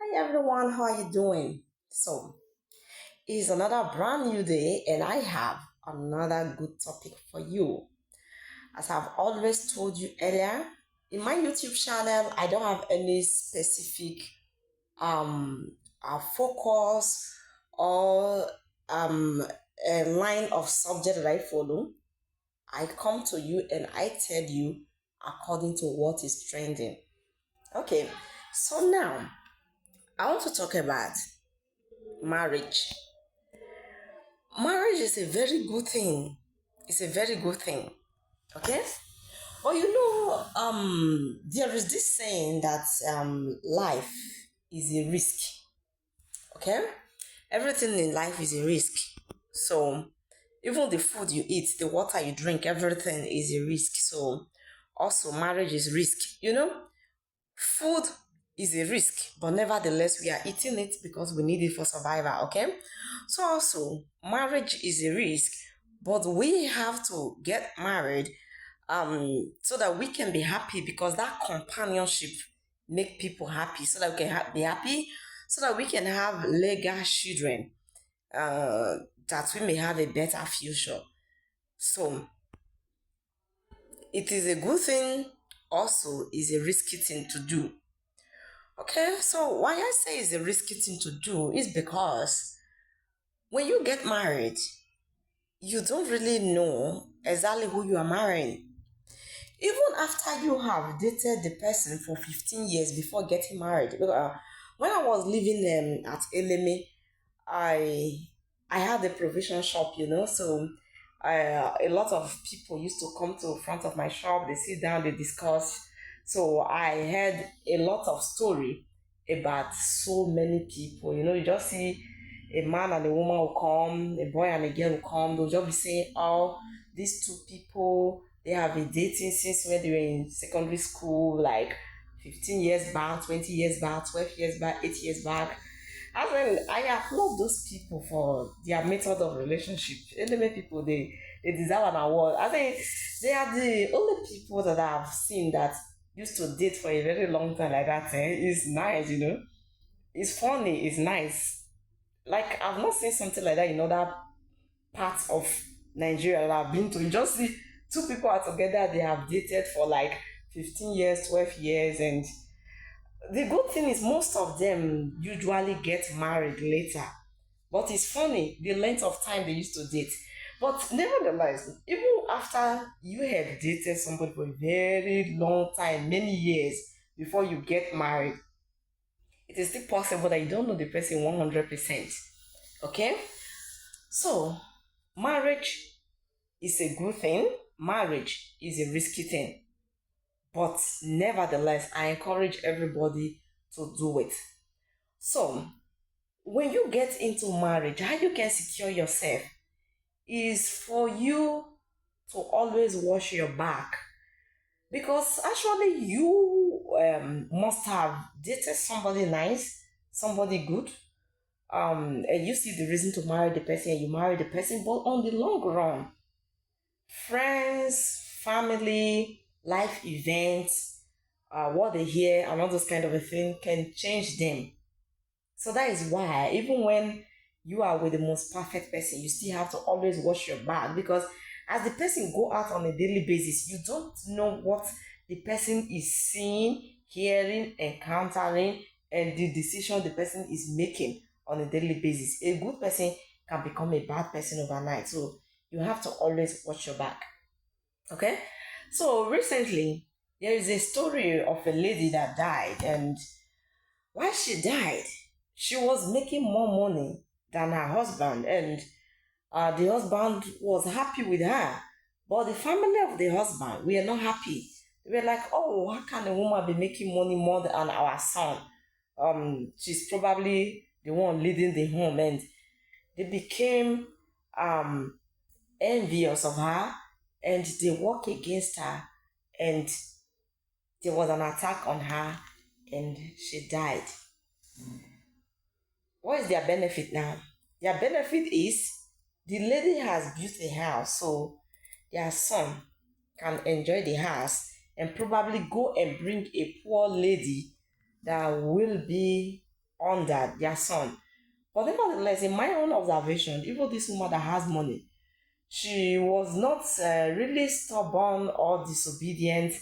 Hi everyone, how are you doing? It's another brand new day, and I have another good topic for you. As I've always told you earlier, in my YouTube channel, I don't have any specific focus or a line of subject that I follow. I come to you and I tell you according to what is trending. Okay, so now I want to talk about marriage. Marriage is a very good thing. It's a very good thing. Okay? But there is this saying that life is a risk. Okay? Everything in life is a risk. So even the food you eat, the water you drink, everything is a risk. So also marriage is risk. Food is a risk, but nevertheless, we are eating it because we need it for survival, okay? So, also, marriage is a risk, but we have to get married so that we can be happy because that companionship make people happy so that we can be happy so that we can have legal children that we may have a better future. So, it is a good thing, also is a risky thing to do. Okay, so why I say it's a risky thing to do is because when you get married, you don't really know exactly who you are marrying. Even after you have dated the person for 15 years before getting married. When I was living at Eleme, I I had a provision shop, so a lot of people used to come to front of my shop, they sit down, they discuss. So I heard a lot of story about so many people. You just see a man and a woman will come, a boy and a girl will come, they'll just be saying, oh, these two people, they have been dating since when they were in secondary school, like 15 years back, 20 years back, 12 years back, 8 years back. As well, I applaud those people for their method of relationship. Anyway, people they deserve an award. I think they are the only people that I've seen that used to date for a very long time like that. It's nice. It's funny, it's nice. Like I've not seen something like that in other parts of Nigeria that I've been to. You just see two people are together, they have dated for like 15 years, 12 years, and the good thing is most of them usually get married later. But it's funny the length of time they used to date. But nevertheless, even after you have dated somebody for a very long time, many years before you get married, it is still possible that you don't know the person 100%. Okay? So, marriage is a good thing, marriage is a risky thing. But nevertheless, I encourage everybody to do it. So, when you get into marriage, how you can secure yourself is for you to always watch your back. Because actually, you must have dated somebody nice, somebody good, and you see the reason to marry the person and you marry the person, but on the long run, friends, family, life events, what they hear, and all those kind of a thing can change them. So that is why even when you are with the most perfect person, you still have to always watch your back because as the person go out on a daily basis, you don't know what the person is seeing, hearing, encountering, and the decision the person is making on a daily basis. A good person can become a bad person overnight. So you have to always watch your back. Okay? So recently, there is a story of a lady that died, and while she died, she was making more money than her husband, and the husband was happy with her. But the family of the husband were not happy. They were like, "Oh, how can a woman be making money more than our son? She's probably the one leading the home," and they became um envious of her, and they work against her, and there was an attack on her, and she died. What is their benefit now? Their benefit is the lady has built a house, so their son can enjoy the house and probably go and bring a poor lady that will be under their son. But nevertheless, in my own observation, even this woman that has money, she was not really stubborn or disobedient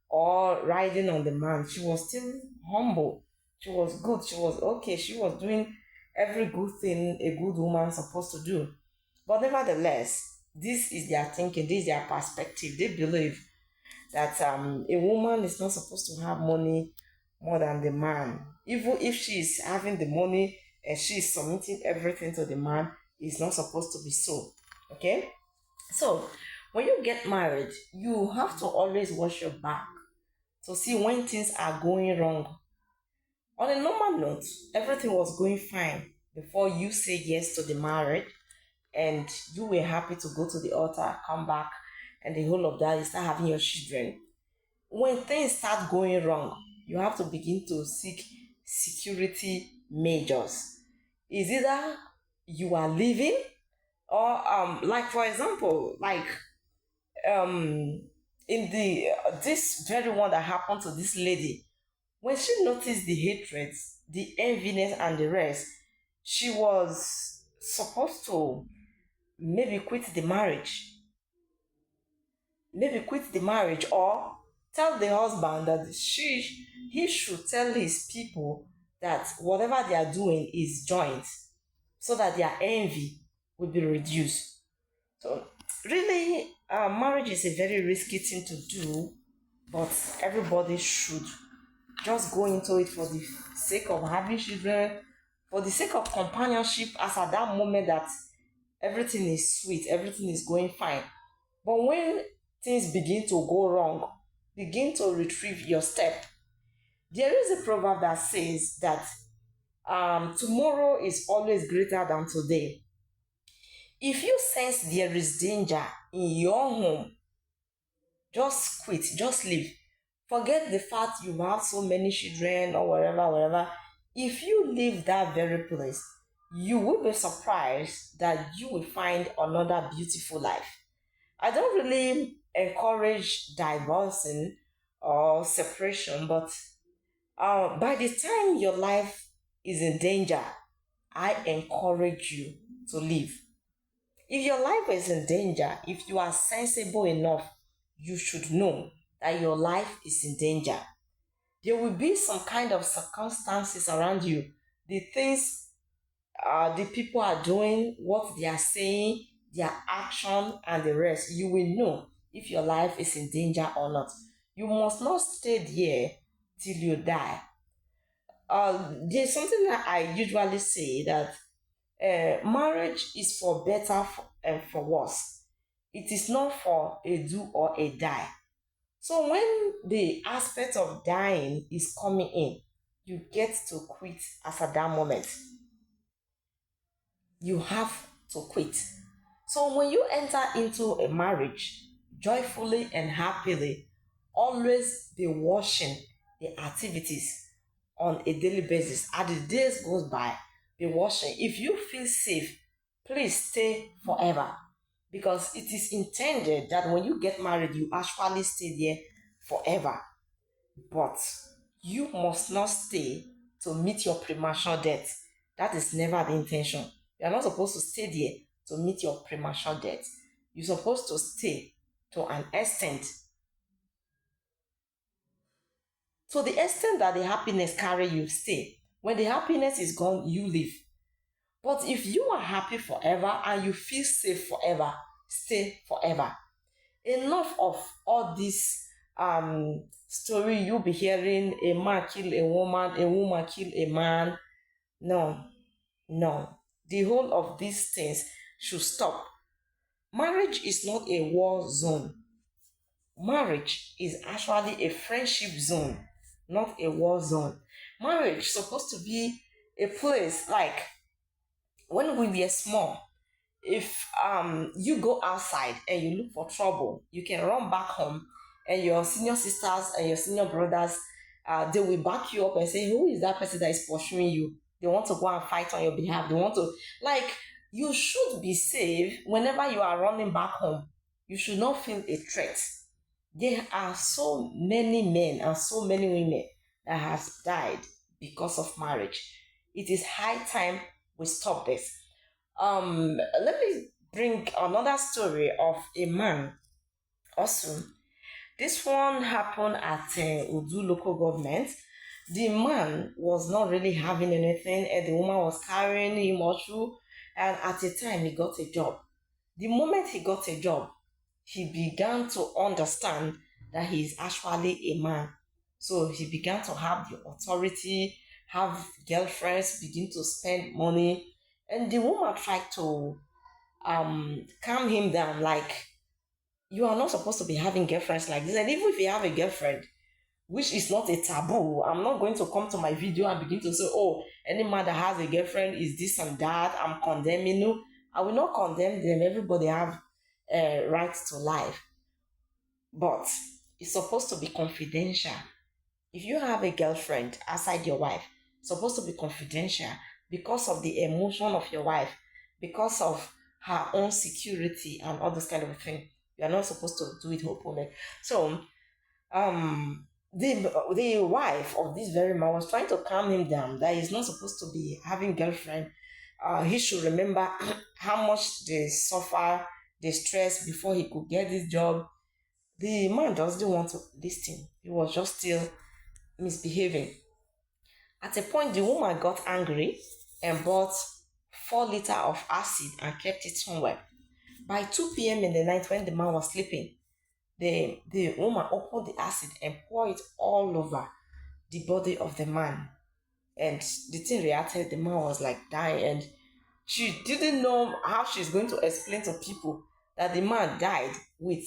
or riding on the man. She was still humble. She was good. She was okay. She was doing every good thing a good woman supposed to do. But nevertheless, this is their thinking, this is their perspective. They believe that a woman is not supposed to have money more than the man. Even if she is having the money and she is submitting everything to the man, it's not supposed to be so. Okay? So, when you get married, you have to always watch your back to see when things are going wrong. On a normal note, everything was going fine before you say yes to the marriage and you were happy to go to the altar, come back, and the whole of that, you start having your children. When things start going wrong, you have to begin to seek security measures. Is either you are leaving or like for example, like um in the this very one that happened to this lady, when she noticed the hatred, the enviness and the rest, she was supposed to maybe quit the marriage or tell the husband that he should tell his people that whatever they are doing is joint so that their envy will be reduced. So really, marriage is a very risky thing to do, but everybody should just go into it for the sake of having children, for the sake of companionship, as at that moment that everything is sweet, everything is going fine. But when things begin to go wrong, begin to retrieve your step. There is a proverb that says that tomorrow is always greater than today. If you sense there is danger in your home, just quit, just leave. Forget the fact you have so many children or whatever. If you leave that very place, you will be surprised that you will find another beautiful life. I don't really encourage divorcing or separation, but by the time your life is in danger, I encourage you to leave. If your life is in danger, if you are sensible enough, you should know that your life is in danger. There will be some kind of circumstances around you, the things the people are doing, what they are saying, their action, and the rest. You will know if your life is in danger or not. You must not stay there till you die. There's something that I usually say that marriage is for better and for worse. It is not for a do or a die. So when the aspect of dying is coming in, you get to quit as at that moment. You have to quit. So when you enter into a marriage joyfully and happily, always be watching the activities on a daily basis. As the days goes by, be watching. If you feel safe, please stay forever. Because it is intended that when you get married, you actually stay there forever. But you must not stay to meet your premature death. That is never the intention. You are not supposed to stay there to meet your premature death. You're supposed to stay to an extent. To the extent that the happiness carry you, stay. When the happiness is gone, you leave. But if you are happy forever and you feel safe forever, stay forever. Enough of all this story you'll be hearing, a man kill a woman kill a man. No, no. The whole of these things should stop. Marriage is not a war zone. Marriage is actually a friendship zone, not a war zone. Marriage is supposed to be a place like when we were small. If you go outside and you look for trouble, you can run back home, and your senior sisters and your senior brothers, they will back you up and say, "Who is that person that is pursuing you?" They want to go and fight on your behalf. They want to like you should be safe whenever you are running back home. You should not feel a threat. There are so many men and so many women that have died because of marriage. It is high time we stop this. Let me bring another story of a man also. This one happened at Udu local government. The man was not really having anything, and the woman was carrying him all through. And at a time, he got a job. The moment he got a job, he began to understand that he is actually a man. So he began to have the authority, have girlfriends, begin to spend money. And the woman tried to calm him down, like, you are not supposed to be having girlfriends like this. And even if you have a girlfriend, which is not a taboo, I'm not going to come to my video and begin to say, oh, any man that has a girlfriend is this and that. I'm condemning you. I will not condemn them. Everybody have rights to life. But it's supposed to be confidential. If you have a girlfriend outside your wife, it's supposed to be confidential because of the emotion of your wife, because of her own security and all this kind of thing. You are not supposed to do it openly. So, the wife of this very man was trying to calm him down that he's not supposed to be having girlfriend. He should remember how much they suffer, the stress before he could get this job. The man just didn't want to listen. He was just still misbehaving. At a point, the woman got angry and bought 4 liters of acid and kept it somewhere. By 2 p.m. in the night, when the man was sleeping, the woman opened the acid and poured it all over the body of the man. And the thing reacted, the man was like dying, and she didn't know how she's going to explain to people that the man died with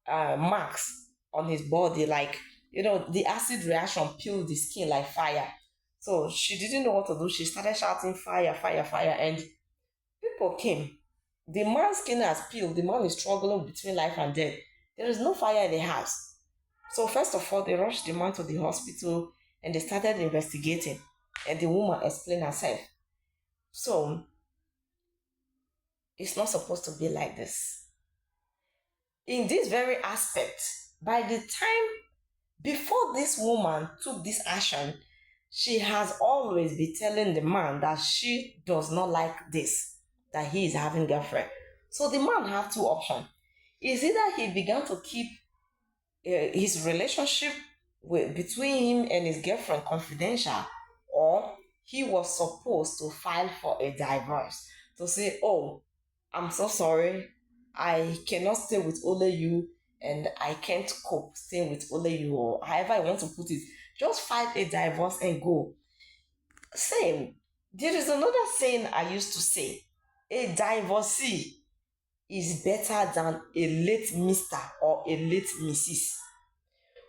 marks on his body, like, the acid reaction peeled the skin like fire. So she didn't know what to do. She started shouting fire, fire, fire, and people came. The man's skin has peeled. The man is struggling between life and death. There is no fire in the house. So first of all, they rushed the man to the hospital and they started investigating. And the woman explained herself. So it's not supposed to be like this. In this very aspect, by the time before this woman took this action, she has always been telling the man that she does not like this, that he is having girlfriend. So the man have two options. Is either he began to keep his relationship between him and his girlfriend confidential, or he was supposed to file for a divorce to say, oh, I'm so sorry, I cannot stay with only you, and I can't cope staying with only you, or however I want to put it. Just file a divorce and go. Same. There is another saying I used to say: a divorcee is better than a late Mr. or a late Mrs.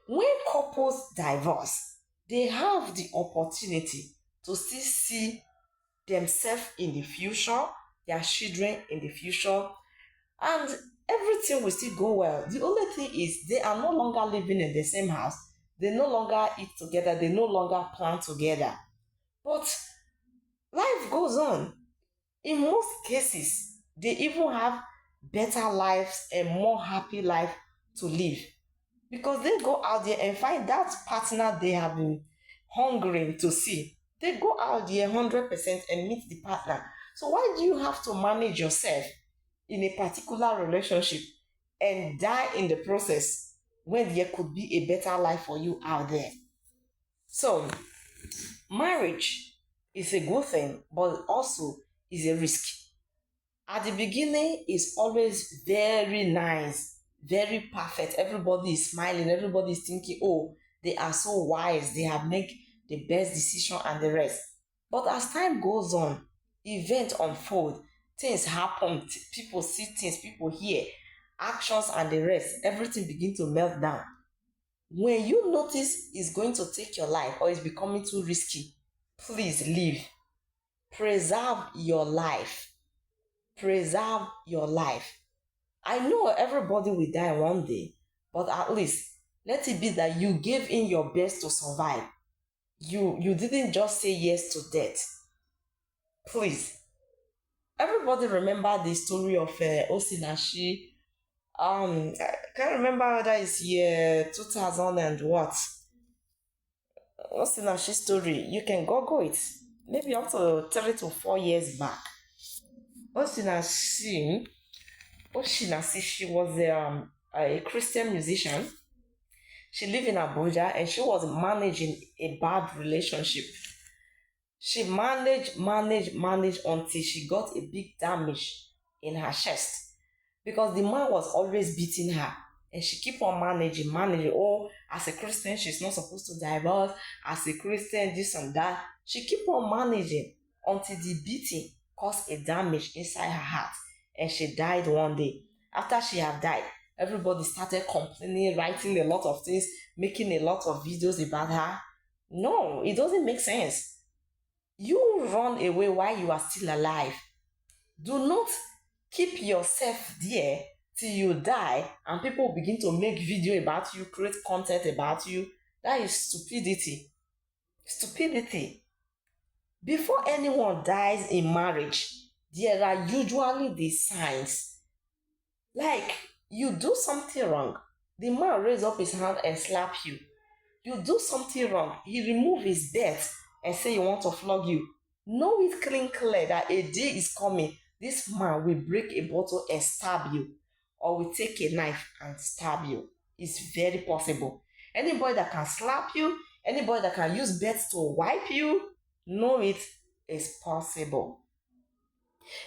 When couples divorce, they have the opportunity to still see themselves in the future, their children in the future, and everything will still go well. The only thing is they are no longer living in the same house, they no longer eat together, they no longer plan together. But life goes on. In most cases, they even have better lives and more happy life to live because they go out there and find that partner they have been hungering to see. They go out there 100% and meet the partner. So why do you have to manage yourself in a particular relationship and die in the process when there could be a better life for you out there? So marriage is a good thing, but also is a risk. At the beginning, it's always very nice, very perfect. Everybody is smiling, everybody is thinking, oh, they are so wise, they have made the best decision and the rest. But as time goes on, events unfold, things happen, people see things, people hear, actions and the rest, everything begin to melt down. When you notice it's going to take your life or it's becoming too risky, please leave. Preserve your life. Preserve your life. I know everybody will die one day, but at least let it be that you gave in your best to survive. You didn't just say yes to death. Please. Everybody remember the story of Osinachi. I can't remember whether it's year 2000 and what. Osinachi story. You can Google it. maybe up to 3 to 4 years back. She was a Christian musician. She lived in Abuja and she was managing a bad relationship. She managed until she got a big damage in her chest because the man was always beating her. And she keep on managing. Oh, as a Christian, she's not supposed to divorce. As a Christian, this and that. She keep on managing until the beating caused a damage inside her heart. And she died one day. After she had died, everybody started complaining, writing a lot of things, making a lot of videos about her. No, it doesn't make sense. You run away while you are still alive. Do not keep yourself there till you die and people begin to make video about you, create content about you. That is stupidity. Stupidity. Before anyone dies in marriage, there are usually the signs. Like you do something wrong, the man raise up his hand and slap you. You do something wrong, he remove his belt and say you want to flog you. Know it clear that a day is coming. This man will break a bottle and stab you, or will take a knife and stab you. It's very possible. Anybody that can slap you, anybody that can use belt to wipe you, know it is possible.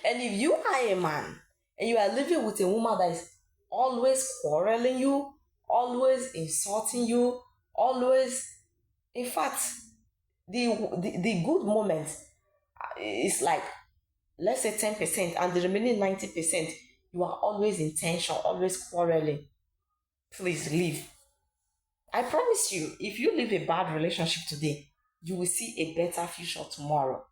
And if you are a man and you are living with a woman that is always quarreling you, always insulting you, always, in fact, the good moments is like, let's say 10%, and the remaining 90%, you are always in tension, always quarreling. Please leave. I promise you, if you leave a bad relationship today, you will see a better future tomorrow.